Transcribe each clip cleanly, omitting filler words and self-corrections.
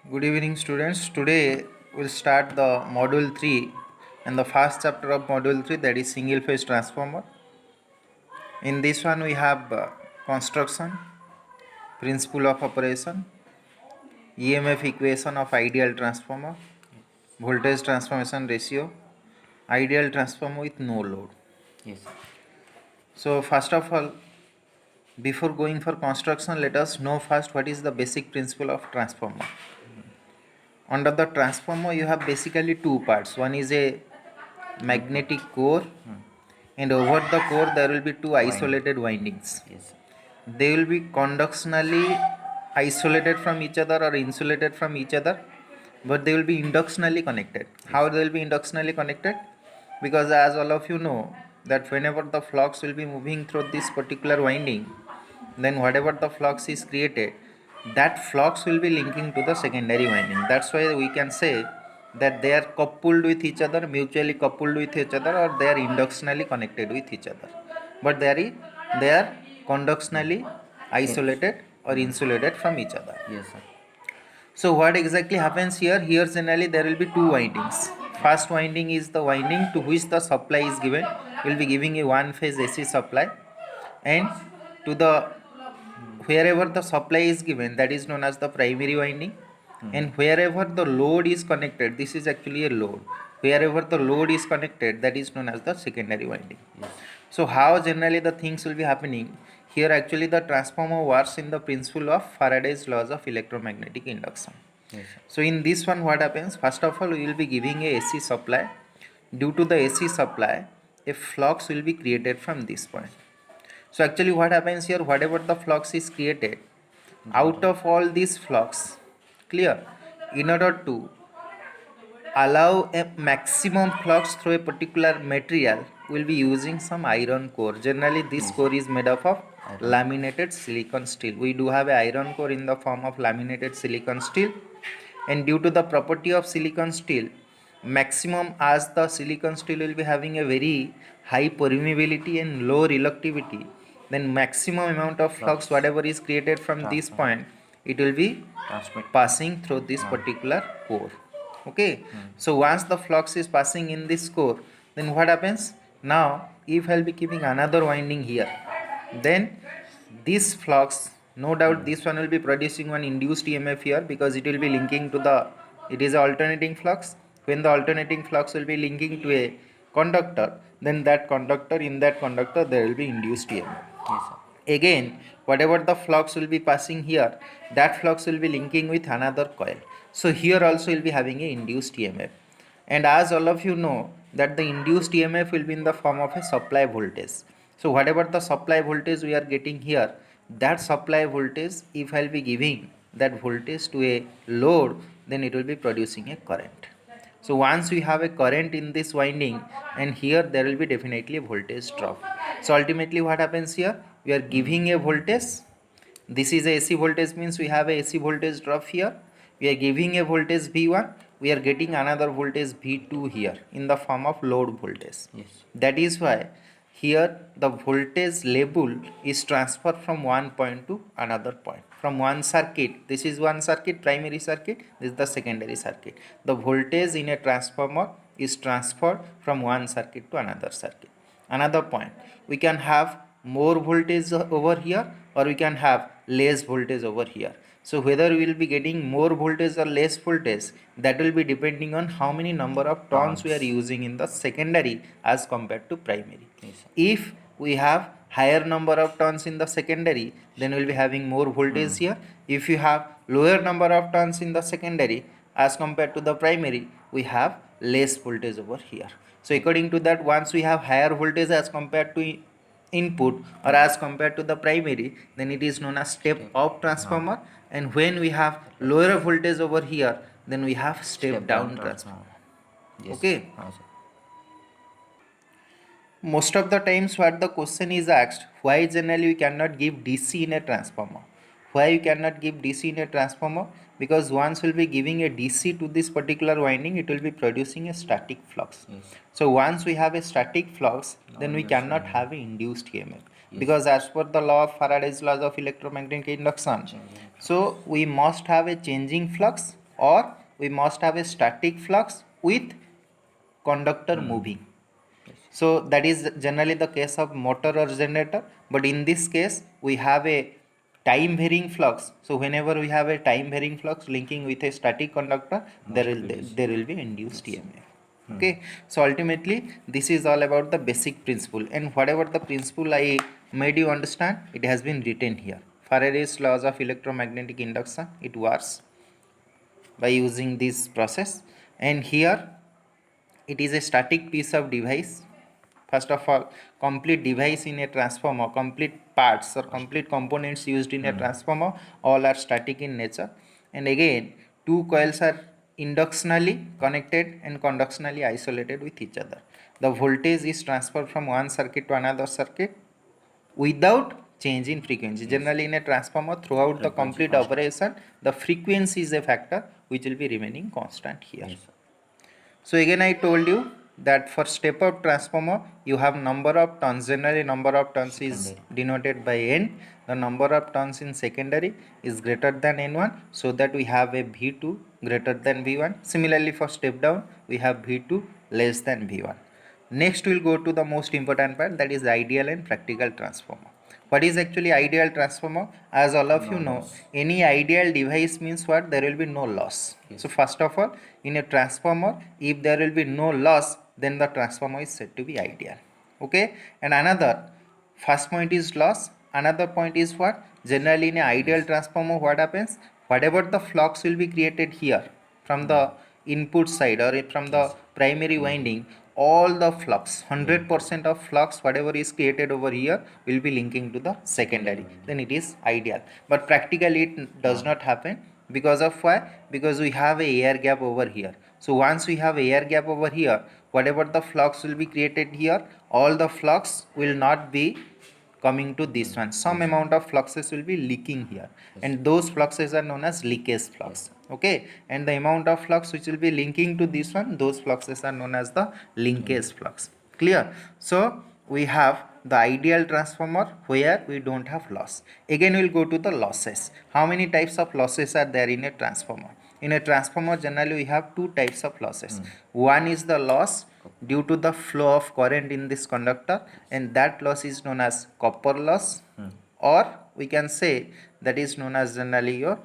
Good evening, students. Today we'll start the module 3 and the first chapter of module 3, that is single phase transformer. In this one, we have construction, principle of operation, EMF equation of ideal transformer, voltage transformation ratio, ideal transformer with no load. Yes, sir. So, first of all, before going for construction, let us know first what is the basic principle of transformer. Under the transformer, you have basically two parts. One is a magnetic core, and over the core there will be two isolated windings. Yes, sir. They will be conductionally isolated from each other or insulated from each other, but they will be inductionally connected. How they will be inductionally connected? Because as all of you know, that whenever the flux will be moving through this particular winding, then whatever the flux is created, that flux will be linking to the secondary winding. That's why we can say that they are coupled with each other, mutually coupled with each other, or they are inductionally connected with each other. But they are conductionally isolated or insulated from each other. Yes, sir. So what exactly happens here? Here generally there will be two windings. First winding is the winding to which the supply is given. We will be giving a one phase AC supply, and to the wherever the supply is given, that is known as the primary winding, and wherever the load is connected, this is actually a load. Wherever the load is connected, that is known as the secondary winding. Yes. So how generally the things will be happening? Here actually the transformer works in the principle of Faraday's laws of electromagnetic induction. Yes, sir. So in this one what happens? First of all, we will be giving a AC supply. Due to the AC supply, a flux will be created from this point. So actually what happens here, whatever the flux is created, out of all these flux, clear, in order to allow a maximum flux through a particular material, will be using some iron core. Generally this core is made up of laminated silicon steel. We do have a iron core in the form of laminated silicon steel, and due to the property of silicon steel, maximum as the silicon steel will be having a very high permeability and low reluctivity, then maximum amount of flux whatever is created from this point, it will be Transmit. passing through this particular core. Okay, so once the flux is passing in this core, then what happens? Now if I'll be keeping another winding here, then this flux, no doubt this one will be producing one induced EMF here, because it will be linking to the, it is alternating flux. When the alternating flux will be linking to a conductor, then that conductor, in that conductor there will be induced EMF. Yes, sir. Again, whatever the flux will be passing here, that flux will be linking with another coil. So here also will be having a induced EMF. And as all of you know, that the induced EMF will be in the form of a supply voltage. So whatever the supply voltage we are getting here, that supply voltage, if I'll be giving that voltage to a load, then it will be producing a current. So once we have a current in this winding, and here there will be definitely a voltage drop. So ultimately what happens here? We are giving a voltage. This is a AC voltage, means we have a AC voltage drop here. We are giving a voltage V1. We are getting another voltage V2 here in the form of load voltage. Yes. That is why here the voltage level is transferred from one point to another point. From one circuit, this is one circuit, primary circuit, this is the secondary circuit. The voltage in a transformer is transferred from one circuit to another circuit. Another point, we can have more voltage over here, or we can have less voltage over here. So whether we will be getting more voltage or less voltage, that will be depending on how many number of turns we are using in the secondary as compared to primary. Yes, sir. If we have higher number of turns in the secondary, then we will be having more voltage here. If you have lower number of turns in the secondary as compared to the primary, we have less voltage over here. So according to that, once we have higher voltage as compared to input or as compared to the primary, then it is known as step up transformer. And when we have lower voltage over here, then we have step down transformer. Yes. Okay. Sir. Most of the times what the question is asked, why generally we cannot give DC in a transformer? Why you cannot give DC in a transformer? Because once we'll be giving a DC to this particular winding, it will be producing a static flux. Yes. So once we have a static flux, then we cannot have an induced EMF. Because as per the law of Faraday's laws of electromagnetic induction, so we must have a changing flux or we must have a static flux with conductor moving. So that is generally the case of motor or generator, but in this case we have a time varying flux. So whenever we have a time varying flux linking with a static conductor, there will be induced EMF. Okay, so ultimately this is all about the basic principle, and whatever the principle I made you understand, it has been written here. Faraday's laws of electromagnetic induction, it works by using this process, and here it is a static piece of device. First of all, complete device in a transformer, complete parts or complete components used in a transformer, all are static in nature. And again, two coils are inductionally connected and conductionally isolated with each other. The voltage is transferred from one circuit to another circuit without change in frequency. Generally, in a transformer, throughout the complete operation, the frequency is a factor which will be remaining constant here. So again I told you that for step up transformer you have number of turns. Generally number of turns is denoted by N. The number of turns in secondary is greater than N1, so that we have a V2 greater than V1. Similarly for step down we have V2 less than V1. Next we'll go to the most important part, that is ideal and practical transformer. What is actually ideal transformer? As all of you know, any ideal device means what? There will be no loss. So first of all, in a transformer, if there will be no loss, then the transformer is said to be ideal. Okay, and another, first point is loss, another point is what? Generally in an ideal transformer, what happens? Whatever the flux will be created here from the input side or from the primary winding, all the flux, 100% of flux whatever is created over here will be linking to the secondary, then it is ideal. But practically it does not happen. Because of why? Because we have a air gap over here. So once we have a air gap over here, whatever the flux will be created here, all the flux will not be coming to this one. Some amount of fluxes will be leaking here, and those fluxes are known as leakage flux. Okay, and the amount of flux which will be linking to this one, those fluxes are known as the linkage flux. Clear? So we have the ideal transformer where we don't have loss. Again we'll go to the losses. How many types of losses are there in a transformer? In a transformer generally we have two types of losses. One is the loss due to the flow of current in this conductor, and that loss is known as copper loss, or we can say that is known as generally your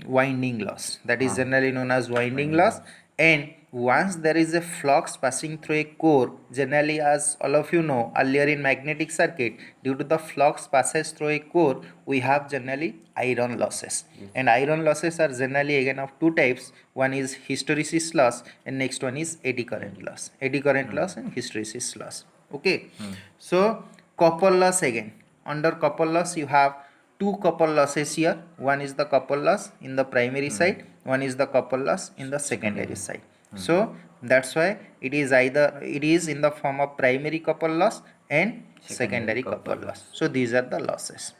winding loss. That is generally known as winding loss. And once there is a flux passing through a core, generally as all of you know earlier in magnetic circuit, due to the flux passes through a core, we have generally iron losses. And iron losses are generally again of two types. One is hysteresis loss and next one is eddy current loss. Eddy current loss and hysteresis loss. Okay. So copper loss, again under copper loss you have two copper losses here. One is the copper loss in the primary side, one is the copper loss in the secondary side. So that's why it is in the form of primary copper loss and secondary copper loss. So these are the losses.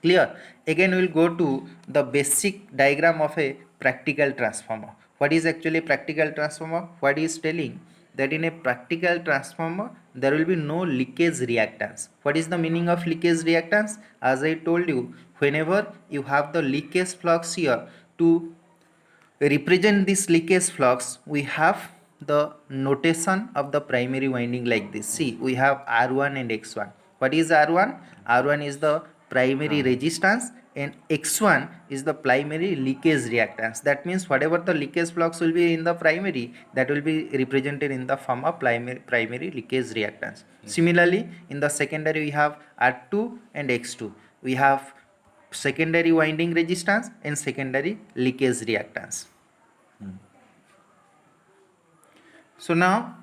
Clear? Again we will go to the basic diagram of a practical transformer. What is actually practical transformer? What is telling that in a practical transformer there will be no leakage reactance. What is the meaning of leakage reactance? As I told you, whenever you have the leakage flux here, to represent this leakage flux we have the notation of the primary winding like this. See, we have R1 and X1. What is R1? R1 is the primary resistance and X1 is the primary leakage reactance. That means whatever the leakage flux will be in the primary, that will be represented in the form of primary leakage reactance. Similarly, in the secondary we have R2 and X2. We have secondary winding resistance and secondary leakage reactance. So now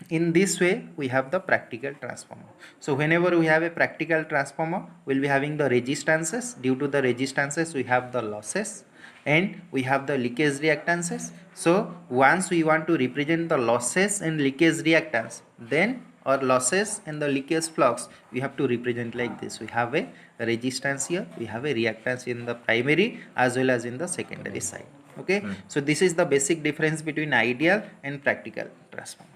in this way we have the practical transformer. So whenever we have a practical transformer, we'll be having the resistances. Due to the resistances we have the losses and we have the leakage reactances. So once we want to represent the losses and leakage reactance, then or losses and the leakage flux, we have to represent like this. We have a resistance here, we have a reactance in the primary as well as in the secondary side. Okay, so this is the basic difference between ideal and practical transformer.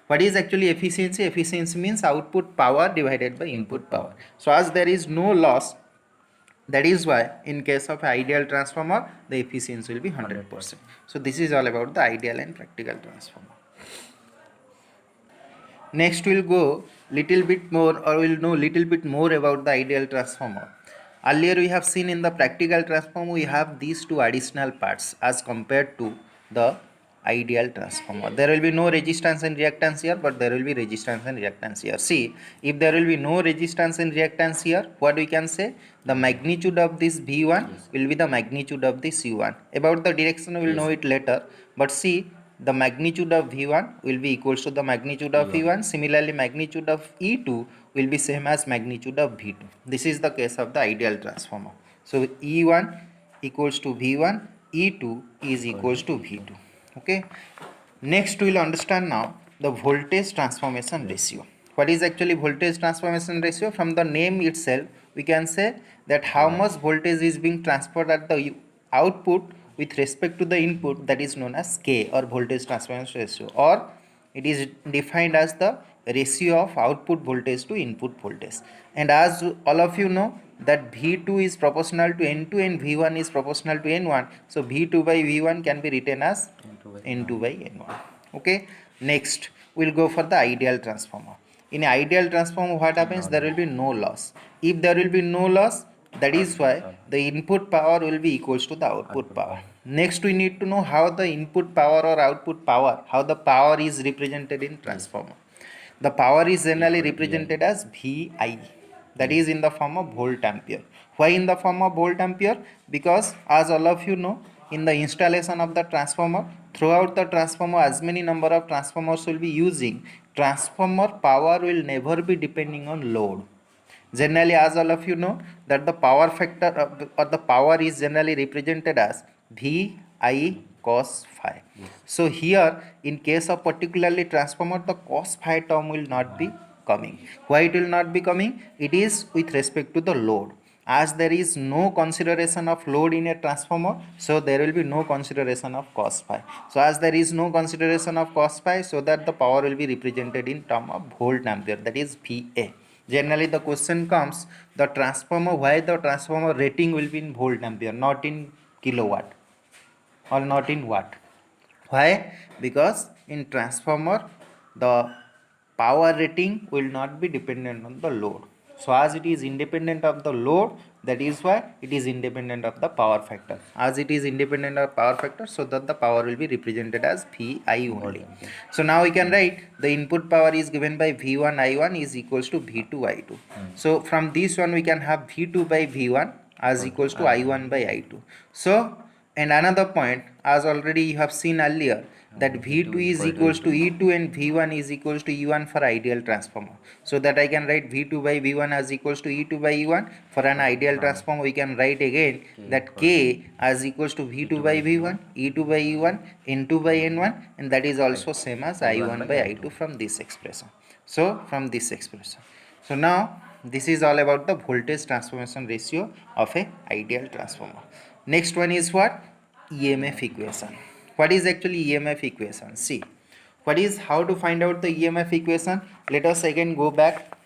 What is actually efficiency? Efficiency means output power divided by input power. So as there is no loss, That is why in case of ideal transformer the efficiency will be 100%. So this is all about the ideal and practical transformer. Next we'll go little bit more, or we'll know little bit more about the ideal transformer. Earlier we have seen in the practical transformer we have these two additional parts as compared to the ideal transformer. There will be no resistance and reactance here, but there will be resistance and reactance here. See, if there will be no resistance and reactance here, what we can say? The magnitude of this V1 will be the magnitude of this U1. About the direction we will know it later, but see, the magnitude of V1 will be equals to the magnitude of V1. Similarly, magnitude of E2 will be same as magnitude of V2. This is the case of the ideal transformer. So E1 equals to V1, E2 is equals to V2. Okay. Next we will understand now the voltage transformation ratio. What is actually voltage transformation ratio? From the name itself we can say that how much voltage is being transferred at the output with respect to the input, that is known as K, or voltage transformation ratio, or it is defined as the ratio of output voltage to input voltage. And as all of you know that V2 is proportional to N2 and V1 is proportional to N1, so V2 by V1 can be written as N2 by N1. Okay. Next we'll go for the ideal transformer. In ideal transformer what happens? There will be no loss. If there will be no loss, that is why the input power will be equals to the output power. Next we need to know how the input power or output power, how the power is represented in transformer. The power is generally represented as VI, that is in the form of volt ampere. Why in the form of volt ampere? Because as all of you know, in the installation of the transformer, throughout the transformer as many number of transformers will be using, transformer power will never be depending on load. Generally, as all of you know, that the power factor or the power is generally represented as VI cos phi. So here, in case of particularly transformer, the cos phi term will not be coming. Why it will not be coming? It is with respect to the load. As there is no consideration of load in a transformer, so there will be no consideration of cos phi. So as there is no consideration of cos phi, so that the power will be represented in term of volt ampere, that is VA. Generally the question comes, the transformer, why the transformer rating will be in volt ampere, not in kilowatt or not in watt. Why? Because in transformer the power rating will not be dependent on the load. So as it is independent of the load, that is why it is independent of the power factor. As it is independent of power factor, so that the power will be represented as VI only. So now we can write the input power is given by V1 I1 is equals to V2 I2. So from this one we can have V2 by V1 as equals to I1 by I2. So, and another point, as already you have seen earlier, that V2 is equals to E2 and V1 is equals to E1 for ideal transformer. So that I can write V2 by V1 as equals to E2 by E1. For an ideal transformer we can write again that K as equals to V2 by V1, E2 by E1, N2 by N1, and that is also same as I1 by I2 from this expression. So from this expression. So now this is all about the voltage transformation ratio of a ideal transformer. Next one is what? EMF equation. What is actually EMF equation? See, what is, how to find out the EMF equation? Let us again go back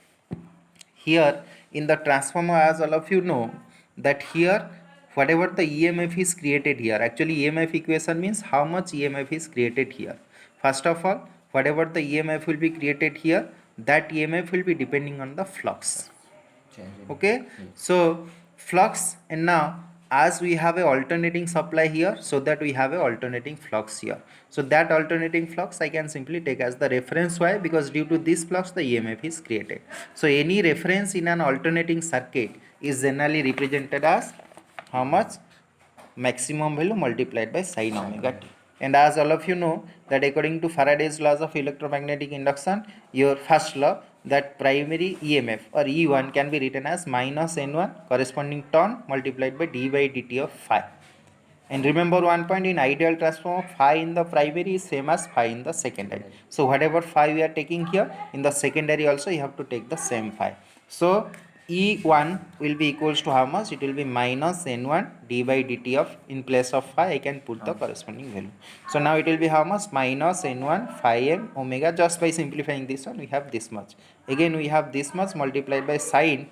here in the transformer. As all of you know that here whatever the EMF is created here, actually EMF equation means how much EMF is created here. First of all, whatever the EMF will be created here, that EMF will be depending on the flux. Okay, so flux, and now as we have a alternating supply here, so that we have a alternating flux here, so that alternating flux I can simply take as the reference. Why? Because due to this flux the EMF is created. So any reference in an alternating circuit is generally represented as how much? Maximum value multiplied by sin omega t. And as all of you know that according to Faraday's laws of electromagnetic induction, your first law, that primary EMF or E1 can be written as minus N1 corresponding turn multiplied by d by dt of phi. And remember one point, in ideal transformer, phi in the primary is same as phi in the secondary. So whatever phi we are taking here, in the secondary also you have to take the same phi. So E1 will be equals to how much? It will be minus N1 d by dt of, in place of phi I can put the corresponding value. So now it will be how much? Minus N1 phi m omega. Just by simplifying this one we have this much. Again we have this much multiplied by sin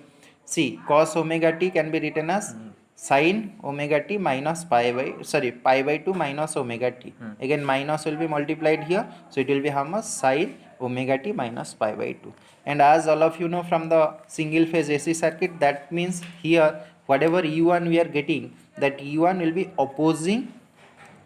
see cos omega t can be written as sin omega t minus pi by 2 minus omega t. Again minus will be multiplied here, so it will be how much? Sin omega t minus pi by 2. And as all of you know from the single phase AC circuit, that means here whatever E1 we are getting, that E1 will be opposing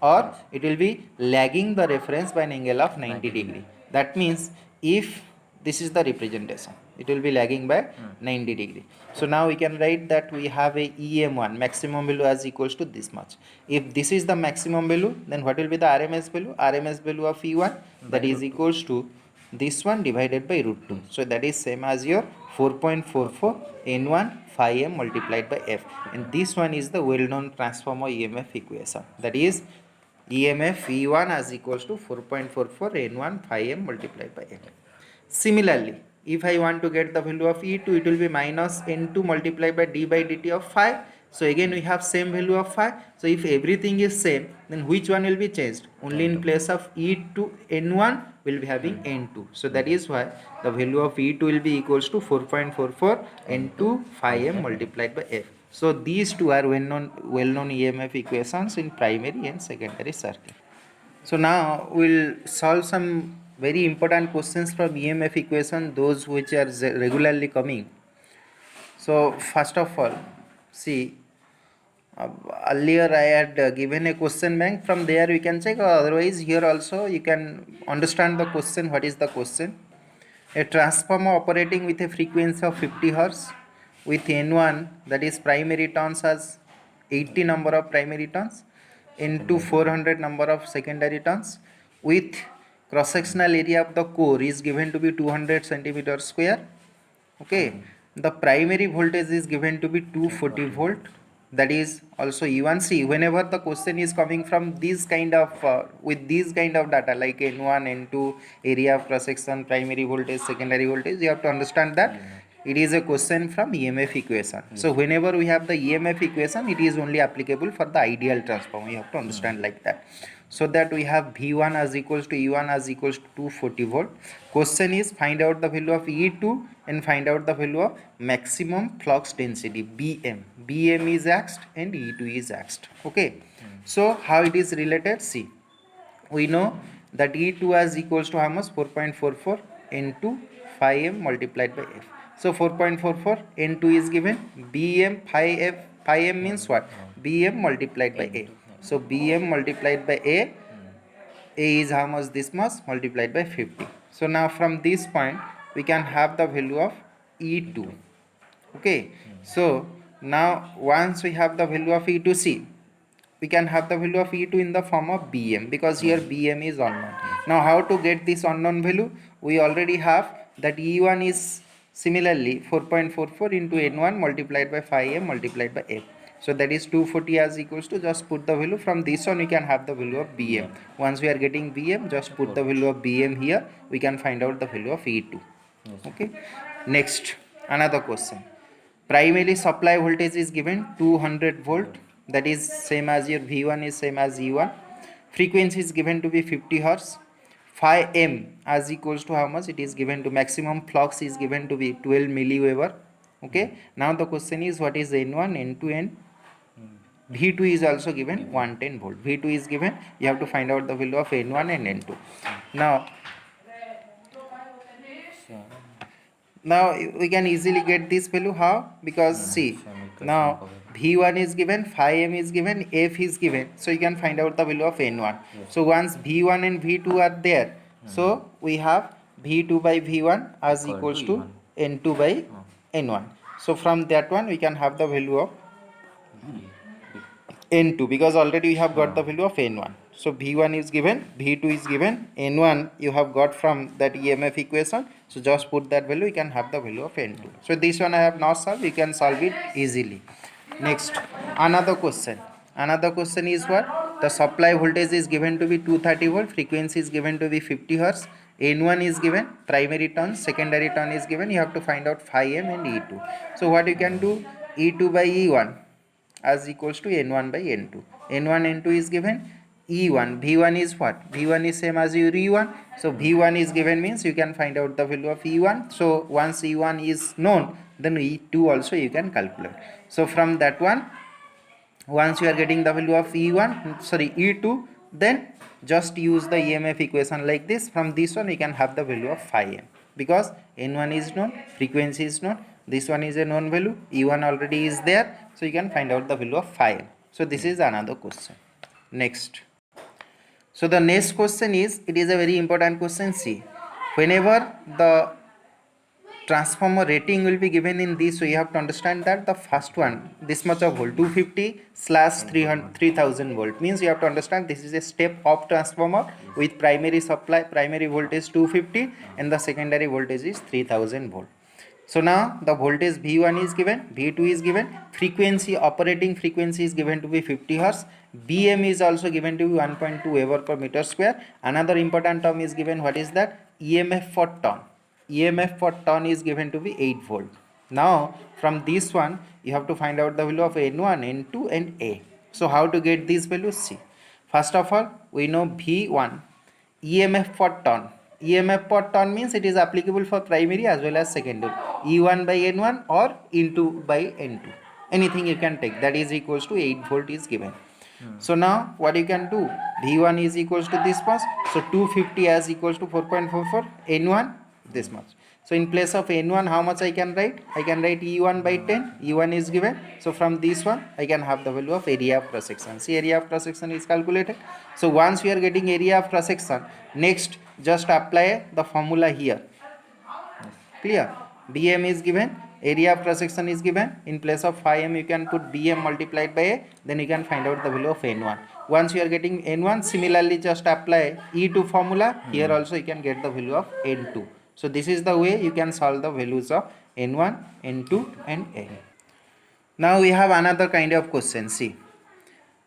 or it will be lagging the reference by an angle of 90 degree. That means if this is the representation, it will be lagging by 90 degree. So now we can write that we have a EM1 maximum value as equals to this much. If this is the maximum value, then what will be the RMS value? RMS value of E1, that is equals to this one divided by root 2. So that is same as your 4.44 N1 phi m multiplied by F. And this one is the well-known transformer EMF equation. That is EMF E1 as equals to 4.44 N1 phi m multiplied by F. Similarly, if I want to get the value of E2, it will be minus N2 multiplied by d by dt of phi. So again we have same value of phi. So if everything is same, then which one will be changed? Only in place of E2 N1 will be having N2. So that is why the value of E2 will be equals to 4.44 N2 phi m multiplied by F. So these two are well-known EMF equations in primary and secondary circuit. So now we'll solve some very important questions from EMF equation, those which are regularly coming. So first of all, see, earlier I had given a question bank. From there you can check, or otherwise here also you can understand the question. What is the question? A transformer operating with a frequency of 50 Hz with N1, that is primary turns, has 80 number of primary turns into 400 number of secondary turns, with cross-sectional area of the core is given to be 200 centimeter square. Okay, the primary voltage is given to be 240 volt, that is also E1. See, whenever the question is coming from this kind of with this kind of data like N1 N2, area of cross section, primary voltage, secondary voltage, you have to understand that it is a question from EMF equation. So whenever we have the EMF equation, it is only applicable for the ideal transformer. You have to understand like that. So that we have V1 as equals to E1 as equals to 240 volt. Question is find out the value of E2 and find out the value of maximum flux density BM. BM is asked and E2 is asked. Okay. So how it is related? See, we know that E2 as equals to how much? 4.44 into phi m multiplied by F. So 4.44 N2 is given. BM phi m means what? BM multiplied by A. So BM multiplied by A is how much? This much multiplied by 50. So now from this point we can have the value of E2. Okay. So now once we have the value of E2, see, we can have the value of E2 in the form of BM, because here BM is unknown. Now how to get this unknown value? We already have that E1 is similarly 4.44 into N1 multiplied by phi m multiplied by F. So that is 240 as equals to, just put the value. From this on we can have the value of BM. Once we are getting BM, just put the value of BM here. We can find out the value of E2. Okay. Next, another question. Primary supply voltage is given 200 volt, that is same as your V1 is same as E1. Frequency is given to be 50 Hz. Phi m as equals to how much? It is given to maximum flux is given to be 12 milliweber. Okay. Now the question is what is N1, N2 and V2 is also given 110 volt. V2 is given. You have to find out the value of N1 and N2. Now we can easily get this value. How? Because see, now V1 is given, phi m is given, F is given. So you can find out the value of N1. So once V1 and V2 are there, so we have V2 by V1 as equals to N2 by N1. So from that one we can have the value of N2, because already we have got the value of N1. So V1 is given, V2 is given, N1 you have got from that EMF equation. So just put that value, you can have the value of N2. So this one I have not solved, you can solve it easily. Next, another question. Another question is what? The supply voltage is given to be 230 volt, frequency is given to be 50 Hz. N1 is given, primary turn, secondary turn is given. You have to find out phi m and E2. So what you can do? E2 by E1 as equals to N1 by N2. N1, N2 is given. E1. V1 is what? V1 is same as your E1. So V1 is given means you can find out the value of E1. So once E1 is known, then E2 also you can calculate. So from that one, once you are getting the value of E2, then just use the EMF equation like this. From this one, you can have the value of phi m, because N1 is known, frequency is known, this one is a known value, E1 already is there, so you can find out the value of phi m. So this is another question. Next. So the next question is, it is a very important question. See, whenever the transformer rating will be given in this, so you have to understand that the first one, this much of volt, 250 slash 3000 volt, means you have to understand this is a step up transformer with primary supply, primary voltage 250 and the secondary voltage is 3000 volt. So now the voltage V1 is given, V2 is given, frequency, operating frequency is given to be 50 Hz, Bm is also given to be 1.2 Weber per meter square. Another important term is given, what is that? EMF for ton. EMF for ton is given to be 8 volt. Now from this one you have to find out the value of N1, N2 and A. So how to get these values? See, first of all we know V1, EMF for ton. EMF per ton means it is applicable for primary as well as secondary. E1 by N1 or N2 by N2. Anything you can take, that is equals to 8 volt is given. So now what you can do, V1 is equals to this much, so 250 as equals to 4.44, N1 this much. So in place of N1 how much I can write? I can write E1 by 10, E1 is given. So from this one I can have the value of area of cross section. See, area of cross section is calculated. So once we are getting area of cross section, next just apply the formula here. Clear? Bm is given, area of cross section is given, in place of phi m you can put Bm multiplied by A, then you can find out the value of N1. Once you are getting N1, similarly just apply E2 formula, here also you can get the value of N2. So this is the way you can solve the values of N1, N2 and A. Now we have another kind of question. See,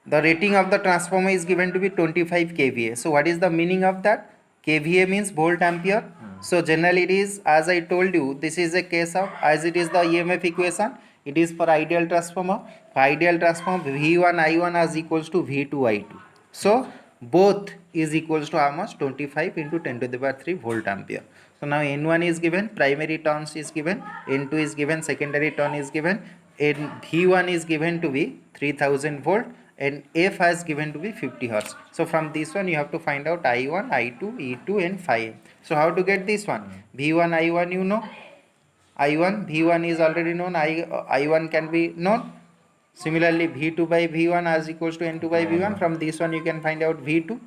the rating of the transformer is given to be 25 kVA. So what is the meaning of that? kVA means volt ampere. So generally it is, as I told you, this is a case of, as it is the EMF equation, it is for ideal transformer. For ideal transformer, V1 I1 is equals to V2 I2. So both is equals to how much? 25 into 10 to the power 3 volt ampere. So now N1 is given, primary turns is given, N2 is given, secondary turn is given, and V1 is given to be 3000 volt and F has given to be 50 Hz. So from this one you have to find out I1, I2, E2 and phi. So how to get this one? V1, I1 you know, I1, V1 is already known, I1 can be known. Similarly V2 by V1 as equals to N2 by V1. From this one you can find out V2.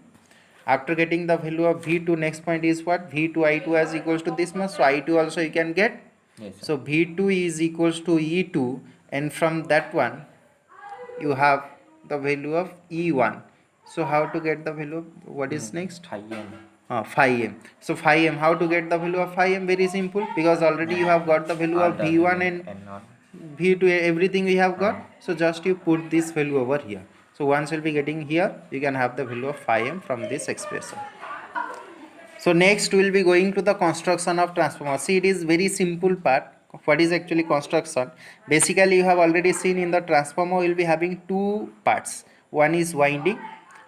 After getting the value of V2, next point is what? V2 I2 as equals to this much. So I2 also you can get. Yes, so V2 is equals to E2, and from that one you have the value of E1. So how to get the value of, what is next? Phi m. Phi m. So phi m, how to get the value of phi m? Very simple, because already you have got the value of V1 and V2, everything we have got. So just you put this value over here. So once you'll be getting here, you can have the value of phi m from this expression. So next we will be going to the construction of transformer. See, it is very simple part. What is actually construction? Basically you have already seen in the transformer we will be having two parts. One is winding.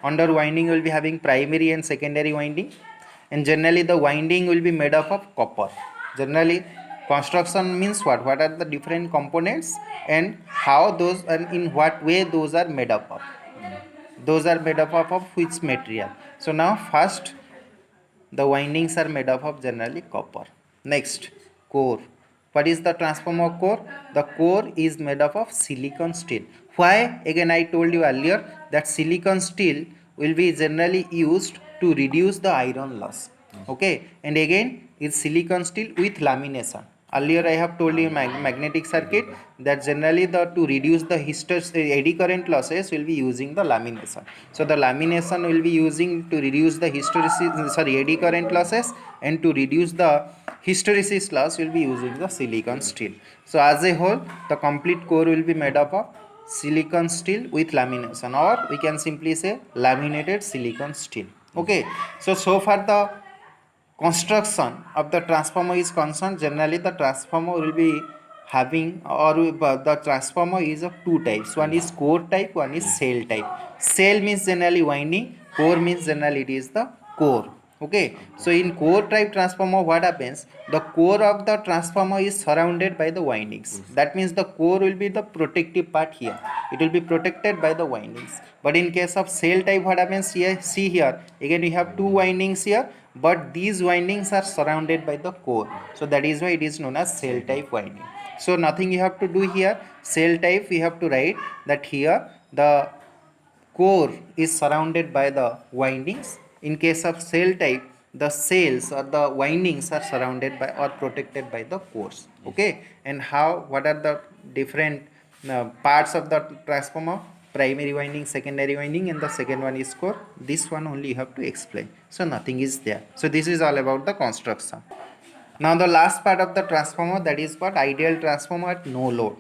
Under winding we will be having primary and secondary winding, and generally the winding will be made up of copper. Generally construction means what are the different components and how those, and in what way those are made up of. Those are made up of which material. So now first the windings are made up of generally copper. Next, core. What is the transformer core? The core is made up of silicon steel. Why? Again I told you earlier that silicon steel will be generally used to reduce the iron loss. Okay, and again it's silicon steel with lamination. Earlier I have told you in magnetic circuit that generally to reduce the eddy current losses will be using the lamination. So the lamination will be using to reduce the eddy current losses, and to reduce the hysteresis loss will be using the silicon steel. So as a whole the complete core will be made up of silicon steel with lamination, or we can simply say laminated silicon steel. Okay, so far the construction of the transformer is concerned, generally the transformer will be having, or the transformer is of two types. One is core type, one is cell type. Cell means generally winding, Core means generally it is the core. Okay, so in core type transformer, what happens? The core of the transformer is surrounded by the windings. That means the core will be the protective part here. It will be protected by the windings. But in case of cell type, what happens here? See here, again we have two windings here, but these windings are surrounded by the core. So that is why it is known as cell type winding. So nothing you have to do here. Cell type we have to write that here the core is surrounded by the windings. In case of cell type, the cells or the windings are surrounded by or protected by the cores. Okay, and how, what are the different parts of the transformer? Primary winding, secondary winding, and the second one is core. This one only you have to explain, so nothing is there. So this is all about the construction. Now the last part of the transformer, that is what? Ideal transformer at no load.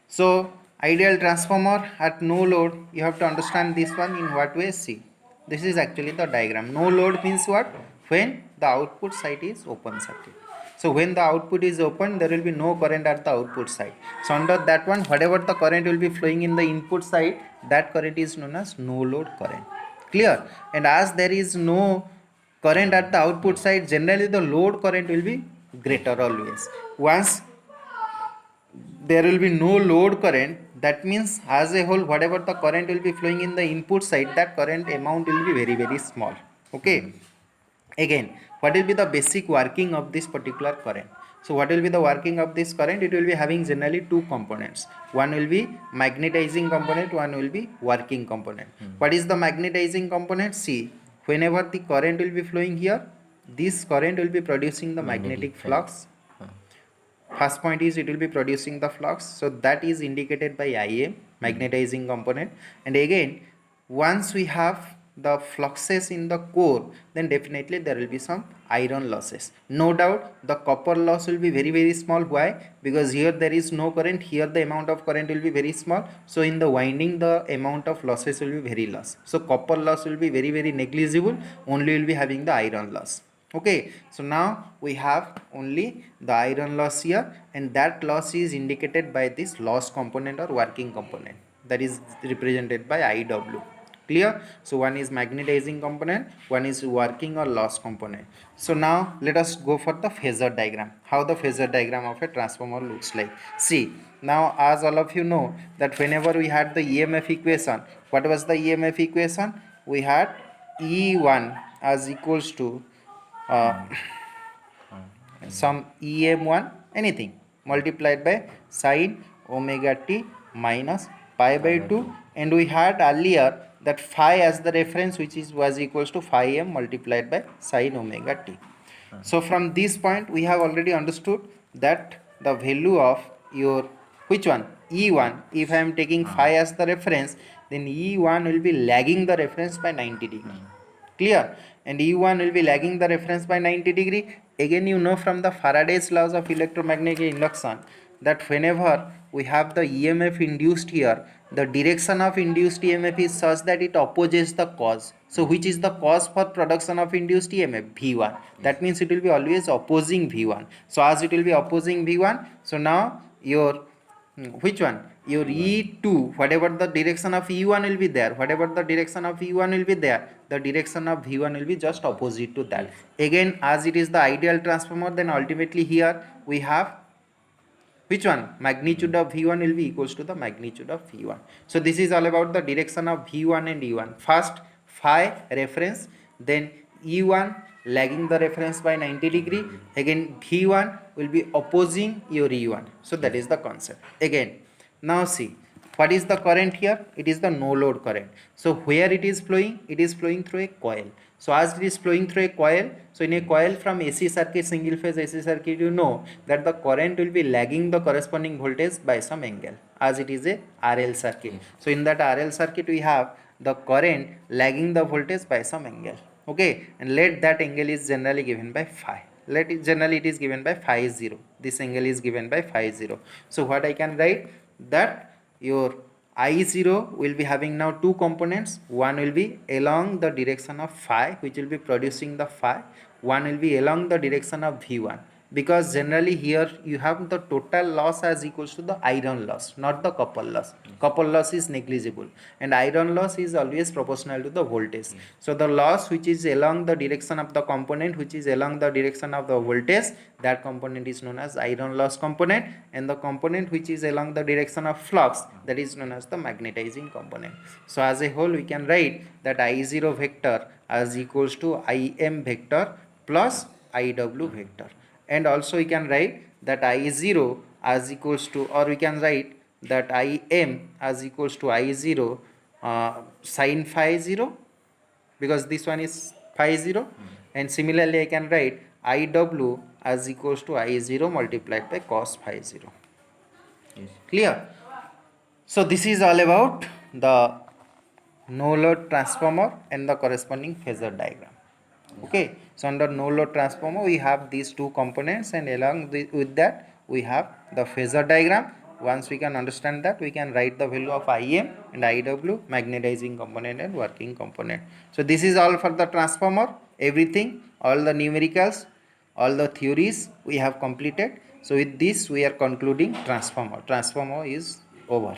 So ideal transformer at no load, you have to understand this one in what way? See, this is actually the diagram. No load means what? When the output side is open circuit. So when the output is open, there will be no current at the output side. So under that one, whatever the current will be flowing in the input side, that current is known as no load current. Clear? And as there is no current at the output side, generally the load current will be greater always. Once there will be no load current, that means as a whole whatever the current will be flowing in the input side, that current amount will be very small. Okay, again what will be the basic working of this particular current? So what will be the working of this current? It will be having generally two components. One will be magnetizing component, one will be working component. What is the magnetizing component? See, whenever the current will be flowing here, this current will be producing the magnetic flux. First point is it will be producing the flux, so that is indicated by Im, magnetizing component. And again, once we have the fluxes in the core, then definitely there will be some iron losses. No doubt the copper loss will be very small. Why? Because here there is no current, here the amount of current will be very small, so in the winding the amount of losses will be very less. So copper loss will be very negligible, only will be having the iron loss. Okay, so now we have only the iron loss here, and that loss is indicated by this loss component or working component, that is represented by IW. Clear? So one is magnetizing component, one is working or loss component. So now let us go for the phasor diagram, how the phasor diagram of a transformer looks like. See, now as all of you know that whenever we had the EMF equation, what was the EMF equation? We had E1 as equals to some EM1 anything multiplied by sine omega t minus pi by 2, and we had earlier that phi as the reference, which was equals to phi m multiplied by sine omega t. So from this point we have already understood that the value of your which one? E1, if I am taking phi as the reference, then E1 will be lagging the reference by 90 degree. Clear? And E1 will be lagging the reference by 90 degree. Again, you know from the Faraday's laws of electromagnetic induction that whenever we have the EMF induced here, the direction of induced EMF is such that it opposes the cause. So which is the cause for production of induced EMF? V1. That means it will be always opposing V1. So as it will be opposing V1, so now your which one? Your E2, whatever the direction of E1 will be there, whatever the direction of E1 will be there, the direction of V1 will be just opposite to that. Again, as it is the ideal transformer, then ultimately here we have which one? Magnitude of V1 will be equals to the magnitude of V1. So this is all about the direction of V1 and E1. First phi reference, then E1 lagging the reference by 90 degree, again V1 will be opposing your E1. So that is the concept. Again, now see, what is the current here? It is the no load current. So where it is flowing? It is flowing through a coil. So as it is flowing through a coil, so in a coil from AC circuit, single phase AC circuit, you know that the current will be lagging the corresponding voltage by some angle, as it is a RL circuit. So in that RL circuit we have the current lagging the voltage by some angle. Okay, and let that angle is generally given by phi. Let it generally it is given by phi 0. This angle is given by phi 0. So what I can write, that your I0 will be having now two components. One will be along the direction of phi, which will be producing the phi. One will be along the direction of V1. because generally here you have the total loss as equals to the iron loss, not the copper loss. Copper loss is negligible and iron loss is always proportional to the voltage. So the loss which is along the direction of the component, which is along the direction of the voltage, that component is known as iron loss component, and the component which is along the direction of flux, that is known as the magnetizing component. So as a whole we can write that I0 vector as equals to Im vector plus Iw vector, and also we can write that I0 as equals to, or we can write that Im as equals to I0 sin phi 0, because this one is phi 0, and similarly I can write Iw as equals to I0 multiplied by cos phi 0. Yes. Clear? So this is all about the no load transformer and the corresponding phasor diagram. Okay, so under no load transformer we have these two components, and along with that we have the phasor diagram. Once we can understand that, we can write the value of Im and Iw, magnetizing component and working component. So this is all for the transformer. Everything, all the numericals, all the theories we have completed. So with this we are concluding transformer. Transformer is over.